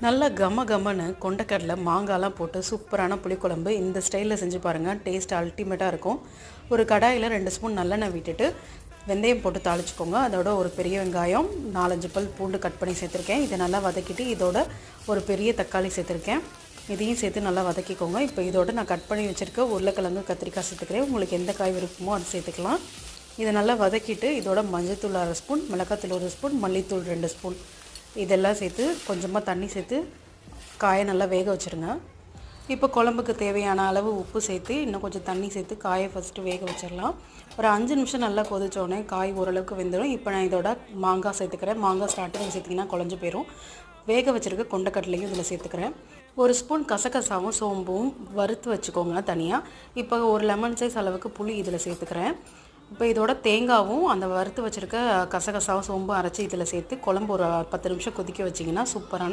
நல்லா கம கமன்னு கொண்டக்கடலை மாங்காய்லாம் போட்டு சூப்பரான புளிக்குழம்பு இந்த ஸ்டைலில் செஞ்சு பாருங்கள். டேஸ்ட் அல்டிமேட்டாக இருக்கும். ஒரு கடாயில் 2 ஸ்பூன் நல்லெண்ணெய் விட்டுட்டு வெந்தயம் போட்டு தாளிச்சுக்கோங்க. அதோட ஒரு பெரிய வெங்காயம் 4-5 பல் பூண்டு கட் பண்ணி சேர்த்துருக்கேன். இதை நல்லா வதக்கிட்டு இதோட ஒரு பெரிய தக்காளி சேர்த்துருக்கேன். இதையும் சேர்த்து நல்லா வதக்கிக்கோங்க. இப்போ இதோட நான் கட் பண்ணி வச்சுருக்க உருளைக்கிழங்கு கத்திரிக்காய் சேர்த்துக்கிறேன். உங்களுக்கு எந்த காய் விருப்பமோ அது சேர்த்துக்கலாம். இதை நல்லா வதக்கிட்டு இதோட மஞ்சள்தூள் 1/2 ஸ்பூன், மிளகாத்தூள் 1 ஸ்பூன், மல்லித்தூள் 2 ஸ்பூன் இதெல்லாம் சேர்த்து கொஞ்சமாக தண்ணி சேர்த்து காயை நல்லா வேக வச்சுருங்க. இப்போ குழம்புக்கு தேவையான அளவு உப்பு சேர்த்து இன்னும் கொஞ்சம் தண்ணி சேர்த்து காயை ஃபஸ்ட்டு வேக வச்சிடலாம். ஒரு 5 நிமிஷம் நல்லா கொதிச்சோடனே காய் ஓரளவுக்கு வெந்துடும். இப்போ நான் இதோட மாங்காய் சேர்த்துக்கிறேன். மாங்காய் ஸ்டார்டிங் சேர்த்திங்கன்னா குழஞ்சி போயிடும். வேக வச்சுருக்க கொண்டக்கடலையும் இதில் சேர்த்துக்கிறேன். 1 ஸ்பூன் கசகசாவும் சோம்பும் வறுத்து வச்சுக்கோங்க தனியாக. இப்போ ஒரு லெமன் சைஸ் அளவுக்கு புளி இதில் சேர்த்துக்கிறேன். இப்போ இதோட தேங்காவும் அந்த வறுத்து வச்சுருக்க கசகசாவும் சோம்பும் அரைச்சி இதில் சேர்த்து குழம்பு ஒரு 10 நிமிஷம் கொதிக்க வச்சிங்கன்னா சூப்பரான